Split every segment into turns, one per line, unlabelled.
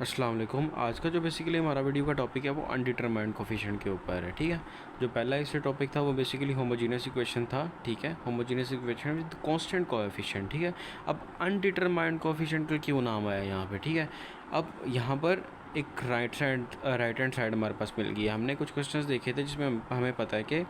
अस्सलाम वालेकुम। आज का जो बेसिकली हमारा वीडियो का टॉपिक है वो अनडिटरमाइंड कोफिशिएंट के ऊपर है। ठीक है, जो पहला इससे टॉपिक था वो बेसिकली होमोजीनियस इक्वेशन था। ठीक है, homogeneous equation with constant coefficient. ठीक है, अब अनडिटरमाइंड कोफिशिएंट का क्यों नाम आया यहाँ पे। ठीक है, अब यहाँ पर एक राइट हैंड साइड हमारे पास मिल गई है। हमने कुछ क्वेश्चंस देखे थे जिसमें हमें पता है कि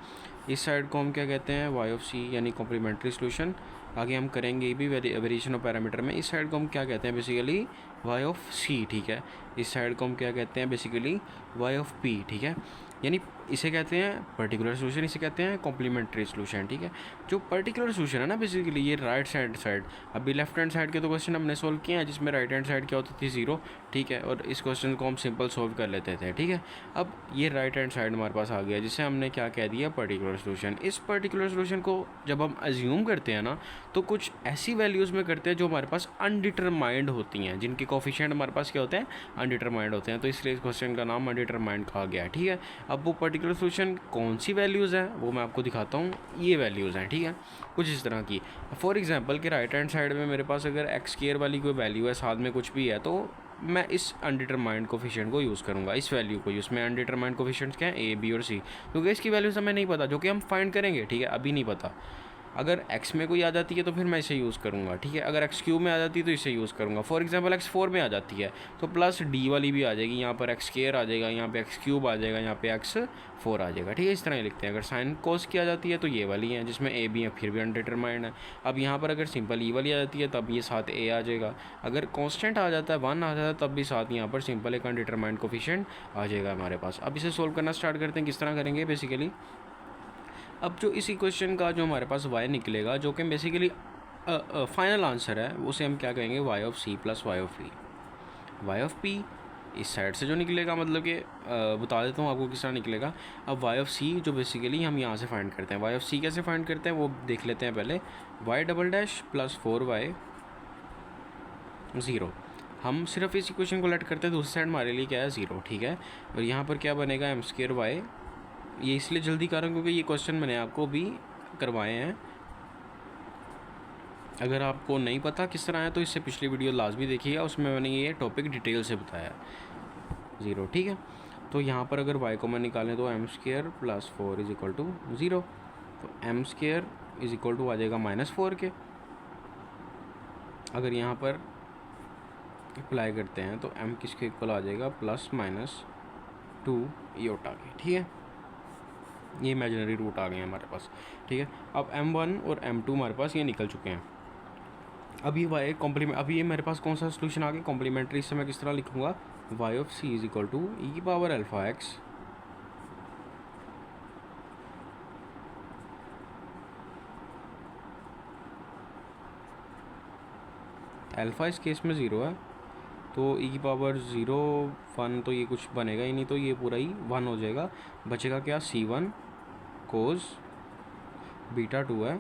इस साइड को हम क्या कहते हैं, वाई ऑफ सी यानी कॉम्प्लीमेंट्री सोल्यूशन। आगे हम करेंगे ये भी वेरिएशन ऑफ पैरामीटर में। इस साइड को हम क्या कहते हैं बेसिकली, वाई ऑफ सी। ठीक है, इस साइड को हम क्या कहते हैं बेसिकली, वाई ऑफ पी। ठीक है, यानी इसे कहते हैं पर्टिकुलर सोल्यूशन, इसे कहते हैं कॉम्प्लीमेंट्री सोल्यूशन। ठीक है, जो पर्टिकुलर सोल्यूशन है ना बेसिकली ये राइट हैंड साइड। अभी लेफ्ट हैंड साइड के तो क्वेश्चन हमने सोल्व किए हैं जिसमें राइट हैंड साइड क्या होती थी, जीरो। ठीक है, और इस क्वेश्चन को हम सिंपल सोल्व कर लेते थे। ठीक है, अब ये राइट हैंड साइड हमारे पास आ गया जिसे हमने क्या कह दिया, पर्टिकुलर सोल्यूशन। इस पर्टिकुलर सोल्यूशन को जब हम अज्यूम करते हैं ना तो कुछ ऐसी वैल्यूज़ में करते हैं जो हमारे पास अनडिटरमाइंड होती हैं, जिनके कोफिशिएंट हमारे पास क्या होते हैं, अनडिटरमाइंड होते हैं। तो इसलिए इस क्वेश्चन का नाम अनडिटरमाइंड कहा गया है। ठीक है, अब वो पर्टिकुलर सोल्यूशन कौन सी वैल्यूज़ हैं वो मैं आपको दिखाता हूँ। ये वैल्यूज़ हैं, ठीक है, कुछ इस तरह की। फॉर एग्जांपल कि राइट हैंड साइड में मेरे पास अगर एक्स स्क्वायर वाली कोई वैल्यू है, साथ में कुछ भी है, तो मैं इस अनडिटरमाइंड कोफिशिएंट को यूज़ करूँगा, इस वैल्यू को यूज़ में। अनडिटरमाइंड कोफिशिएंट्स क्या है, ए बी और सी, क्योंकि इसकी वैल्यूज़ हमें नहीं पता, जो कि हम फाइंड करेंगे। ठीक है, अभी नहीं पता। अगर x में कोई आ जाती है तो फिर मैं इसे यूज़ करूँगा। ठीक है, अगर x क्यूब में आ जाती है तो इसे यूज़ करूँगा। फॉर एग्जांपल x 4 में आ जाती है तो प्लस डी वाली भी आ जाएगी, यहाँ पर x स्क्वायर आ जाएगा, यहाँ पे x क्यूब आ जाएगा, यहाँ पे x 4 आ जाएगा। ठीक है, इस तरह लिखते हैं। अगर साइन कोस की आ जाती है तो ये वाली है जिसमें a भी है, फिर भी अनडिटरमाइंड है। अब यहाँ पर अगर सिंपल ई वाली आ जाती है तब ये साथ a आ जाएगा। अगर कॉन्स्टेंट आ जाता है, 1 आ जाता है, तब भी साथ यहाँ पर सिंपल एक अनडिटरमाइंड कोफिशिएंट आ जाएगा हमारे पास। अब इसे सोल्व करना स्टार्ट करते हैं। किस तरह करेंगे बेसिकली, अब जो इसी क्वेश्चन का जो हमारे पास y निकलेगा, जो कि बेसिकली फाइनल आंसर है, उसे हम क्या कहेंगे, y of c plus y of p. Y of p इस साइड से जो निकलेगा, मतलब कि बता देता हूँ आपको किस तरह निकलेगा। अब y ऑफ c जो बेसिकली हम यहाँ से फाइंड करते हैं, y ऑफ c कैसे फाइंड करते हैं वो देख लेते हैं पहले। y double dash plus 4y 0। हम सिर्फ इस इक्वेशन को लेट करते हैं, दूसरी साइड हमारे लिए क्या है, 0। ठीक है, और यहाँ पर क्या बनेगा, एम स्क्वायर वाई। ये इसलिए जल्दी कर रहा हूँ क्योंकि ये क्वेश्चन मैंने आपको भी करवाए हैं। अगर आपको नहीं पता किस तरह है तो इससे पिछली वीडियो लाजमी देखिएगा, उसमें मैंने ये टॉपिक डिटेल से बताया। 0। ठीक है, तो यहाँ पर अगर y को मैं निकालें तो M square plus 4 is equal to 0। तो M square is equal to आ जाएगा -4 के। अगर यहाँ पर अप्लाई करते हैं तो m किसके इक्वल आ जाएगा, +-2 योटा के। ठीक है, ये इमेजिनरी रूट आ गए हैं हमारे पास। ठीक है, अब m1 और m2 हमारे पास ये निकल चुके हैं। अब ये y कॉम्प्लीमेंट, अब ये मेरे पास कौन सा सोल्यूशन आ गया, कॉम्प्लीमेंट्री। इससे मैं किस तरह लिखूँगा, y of c is equal to E की पावर अल्फ़ा x अल्फ़ा इस केस में 0 है तो e की पावर 0 1 तो ये कुछ बनेगा ही नहीं, तो ये पूरा ही 1 हो जाएगा। बचेगा क्या, c1 कोस बीटा 2 है।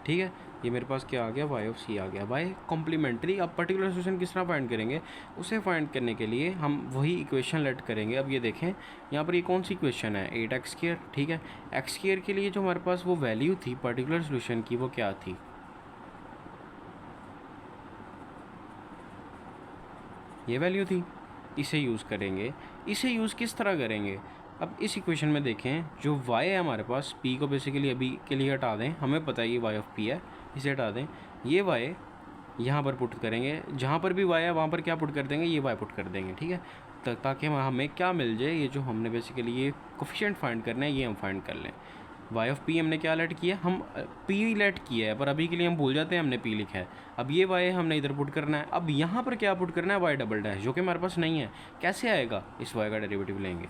ठीक है, ये मेरे पास क्या आ गया, y ऑफ c आ गया। y complementary. अब पर्टिकुलर सोल्यूशन किस तरह फाइंड करेंगे, उसे फाइंड करने के लिए हम वही इक्वेशन लेट करेंगे। अब ये देखें यहाँ पर ये कौन सी इक्वेशन है, 8x स्क्वायर। ठीक है, x स्क्वायर के लिए जो हमारे पास वो वैल्यू थी पर्टिकुलर सोल्यूशन की, वो क्या थी, ये वैल्यू थी। इसे यूज़ करेंगे। इसे यूज़ किस तरह करेंगे, अब इस इक्वेशन में देखें, जो y है हमारे पास, p को बेसिकली अभी के लिए हटा दें, हमें पता है ये y ऑफ p है, इसे हटा दें। ये y यहाँ पर पुट करेंगे, जहाँ पर भी y है वहाँ पर क्या पुट कर देंगे, ये y पुट कर देंगे। ठीक है, ताकि हमें क्या मिल जाए, ये जो हमने बेसिकली ये कोफिशिएंट फाइंड करना है ये हम फाइंड कर लें। y ऑफ p हमने क्या लेट किया, हम p लेट किया है, पर अभी के लिए हम भूल जाते हैं हमने p लिखा है। अब ये y हमने इधर पुट करना है। अब यहाँ पर क्या पुट करना है, y डबल डैश, जो कि हमारे पास नहीं है। कैसे आएगा, इस y का डेरिवेटिव लेंगे,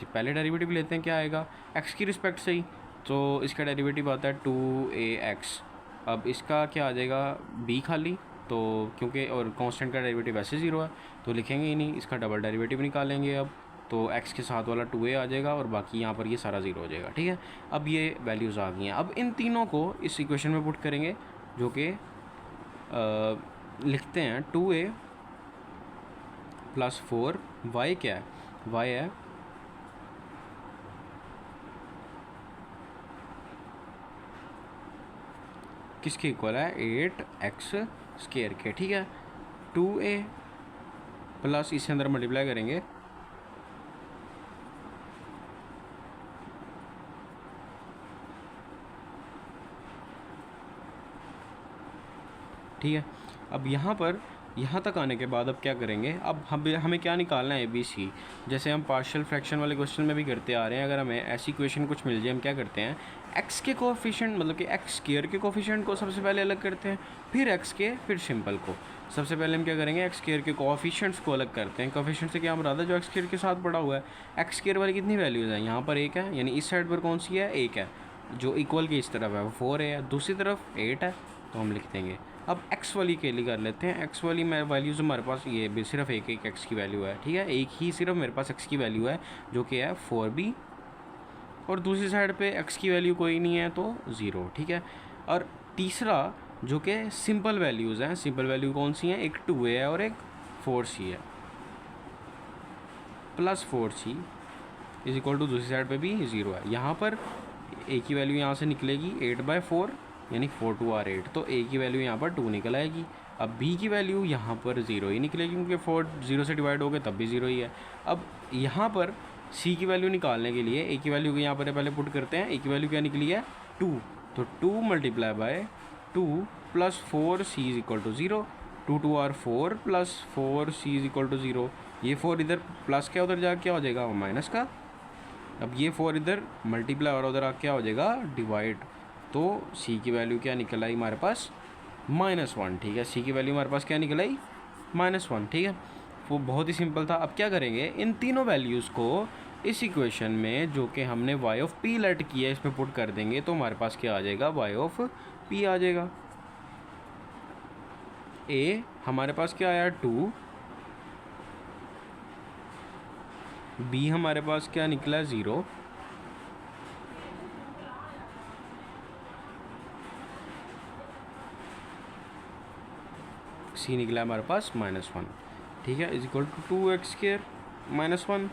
पहले डेरिवेटिव लेते हैं, क्या आएगा, x की रिस्पेक्ट से ही, तो इसका डेरिवेटिव आता है 2ax। अब इसका क्या आ जाएगा, b खाली, तो क्योंकि और कांस्टेंट का डेरिवेटिव वैसे 0 है तो लिखेंगे ही नहीं, इसका डबल डेरिवेटिव निकालेंगे। अब तो x के साथ वाला 2a आ जाएगा और बाकी यहाँ पर ये सारा 0 हो जाएगा। ठीक है, अब ये वैल्यूज़ आ गई हैं। अब इन तीनों को इस इक्वेशन में पुट करेंगे, जो कि लिखते हैं 2a प्लस 4, y क्या है, y है किसके इक्वल है 8x² के, ठीक है। 2a प्लस इसके अंदर मल्टीप्लाई करेंगे, ठीक है। अब यहाँ तक आने के बाद अब क्या करेंगे, अब हमें क्या निकालना है ABC। जैसे हम पार्शियल फ्रैक्शन वाले क्वेश्चन में भी करते आ रहे हैं, अगर हमें ऐसी क्वेश्चन कुछ मिल जाए, हम क्या करते हैं x के कोएफिशिएंट मतलब कि x² के कोएफिशिएंट को सबसे पहले अलग करते हैं, फिर x के, फिर सिंपल को। सबसे पहले हम क्या करेंगे x² के कोएफिशिएंट्स को अलग करते हैं। कोएफिशिएंट से क्या मुराद है, जो x² के साथ पड़ा हुआ है। x² वाली कितनी वैल्यूज़ हैं, यहाँ पर 1 है, यानी इस साइड पर कौन सी है 1 है, जो इक्वल की इस तरफ है वो 4 है, दूसरी तरफ 8 है, तो हम लिख देंगे। अब x वाली के लिए कर लेते हैं। x वाली वैल्यूज़ हमारे पास ये भी सिर्फ एक x की वैल्यू है, ठीक है, एक ही सिर्फ मेरे पास x की वैल्यू है जो कि है 4b, और दूसरी साइड पे x की वैल्यू कोई नहीं है तो 0, ठीक है। और तीसरा जो कि सिंपल वैल्यूज़ हैं, सिंपल वैल्यू कौन सी हैं, एक 2a है और एक 4c है, plus 4c is equal to दूसरी साइड पे भी 0 है। यहाँ पर a की वैल्यू यहाँ से निकलेगी 8/4 यानी 4 2 are 8, तो a की वैल्यू यहाँ पर 2 निकल आएगी। अब b की वैल्यू यहाँ पर 0 ही निकलेगी, क्योंकि 4 0 से डिवाइड हो गए तब भी 0 ही है। अब यहाँ पर c की वैल्यू निकालने के लिए a की वैल्यू को यहाँ पर पहले पुट करते हैं। a की वैल्यू क्या निकली है 2, तो 2 × 2 plus 4c is equal to 0, 2 2 are 4 plus 4c is equal to 0। ये 4 इधर प्लस क्या उधर जाके क्या हो जाएगा माइनस का। अब ये 4 इधर मल्टीप्लाई और उधर क्या हो जाएगा डिवाइड, तो c की वैल्यू क्या निकल आई हमारे पास -1, ठीक है। c की वैल्यू हमारे पास क्या निकल आई -1, ठीक है। वो बहुत ही सिंपल था। अब क्या करेंगे, इन तीनों वैल्यूज़ को इस इक्वेशन में जो कि हमने y ऑफ p लेट किया है इसमें पुट कर देंगे, तो हमारे पास क्या आ जाएगा y ऑफ p आ जाएगा। a हमारे पास क्या आया 2, b हमारे पास क्या निकला 0, c निकला हमारे पास -1, ठीक है, इज इक्वल टू 2x² -1,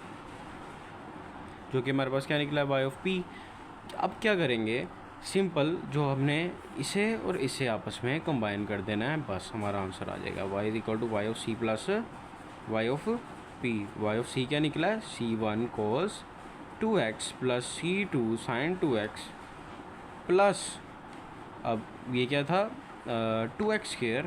जो कि हमारे पास क्या निकला y ऑफ p। अब क्या करेंगे, सिंपल जो हमने इसे और इसे आपस में कंबाइन कर देना है, बस हमारा आंसर आ जाएगा y is equal to y of c plus y of p। y of c क्या निकला है c1 cos 2x plus c2 sin 2x plus, अब ये क्या था 2x²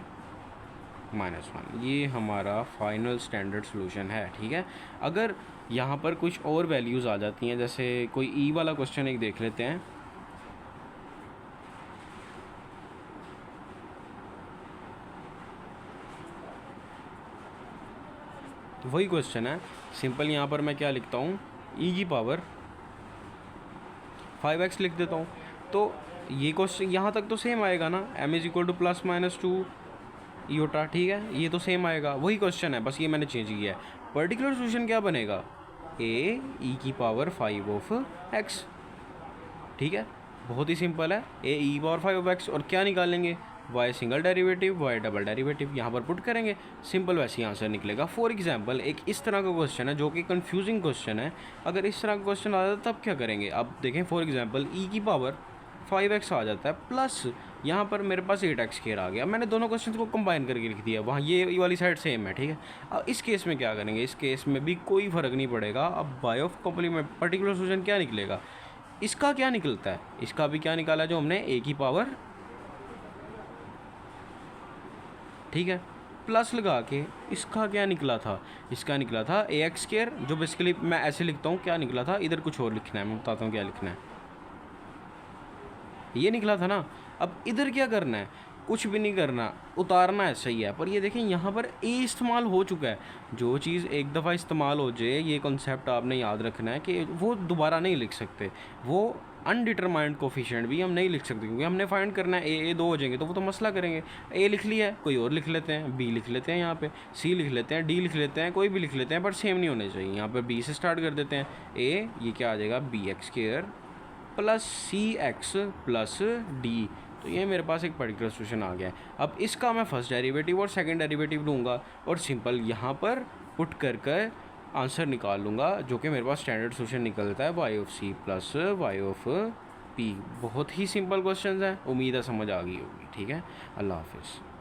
-1। ये हमारा फाइनल स्टैंडर्ड सॉल्यूशन है, ठीक है। अगर यहाँ पर कुछ और वैल्यूज़ आ जाती हैं, जैसे कोई ई वाला क्वेश्चन एक देख लेते हैं। वही क्वेश्चन है सिंपल, यहाँ पर मैं क्या लिखता हूँ e की पावर 5x लिख देता हूँ। तो ये क्वेश्चन यहाँ तक तो सेम आएगा ना, m is equal to +-2 iota, ठीक है, ये तो सेम आएगा, वही क्वेश्चन है, बस ये मैंने चेंज किया है। पर्टिकुलर सॉल्यूशन क्या बनेगा a e की पावर 5 ऑफ x, ठीक है, बहुत ही सिंपल है, a e power 5 of x, और क्या निकालेंगे y single derivative y double derivative, यहाँ पर पुट करेंगे, सिंपल वैसे ही आंसर निकलेगा। फॉर एग्जांपल एक इस तरह का क्वेश्चन है जो कि कंफ्यूजिंग क्वेश्चन है, अगर इस तरह का क्वेश्चन आ जाता तब क्या करेंगे। अब देखें फॉर एग्जांपल e की पावर 5x आ जाता है, प्लस यहाँ पर मेरे पास 8x² आ गया। मैंने दोनों क्वेश्चन को कंबाइन करके लिख दिया, वहाँ ये वाली साइड सेम है, ठीक है। अब इस केस में क्या करेंगे, इस केस में भी कोई फ़र्क नहीं पड़ेगा। अब y of complement particular solution क्या निकलेगा, इसका क्या निकलता है, इसका भी क्या निकाला जो हमने a की पावर, ठीक है, प्लस लगा के इसका क्या निकला था, इसका निकला था ax², जो बेसिकली मैं ऐसे लिखता हूँ, क्या निकला था, इधर कुछ और लिखना है, मैं बताता हूँ क्या लिखना है, ये निकला था ना। अब इधर क्या करना है, कुछ भी नहीं करना, उतारना है, सही है। पर ये देखें यहाँ पर ए इस्तेमाल हो चुका है। जो चीज़ एक दफ़ा इस्तेमाल हो जाए, ये कॉन्सेप्ट आपने याद रखना है कि वो दोबारा नहीं लिख सकते। वो अनडिटरमाइंड कोफिशिएंट भी हम नहीं लिख सकते, क्योंकि हमने फाइंड करना है ए 2 हो जाएंगे तो वो तो मसला करेंगे। ए लिख लिया है, कोई और लिख लेते हैं, बी लिख लेते हैं, यहाँ पे सी लिख लेते हैं, डी लिख लेते हैं, कोई भी लिख लेते हैं, पर सेम नहीं होने चाहिए। यहाँ पर बी से स्टार्ट कर देते हैं, ए ये क्या आ जाएगा bx² plus cx plus D, तो ये मेरे पास एक पर्टिकुलर सॉल्यूशन आ गया है। अब इसका मैं फर्स्ट डेरिवेटिव और सेकंड डेरिवेटिव लूँगा और सिंपल यहाँ पर पुट कर आंसर निकाल लूँगा, जो कि मेरे पास स्टैंडर्ड सॉल्यूशन निकलता है y of c plus y of P. बहुत ही सिंपल क्वेश्चन है, उम्मीद है समझ आ गई होगी। ठीक है, अल्लाह हाफिज़।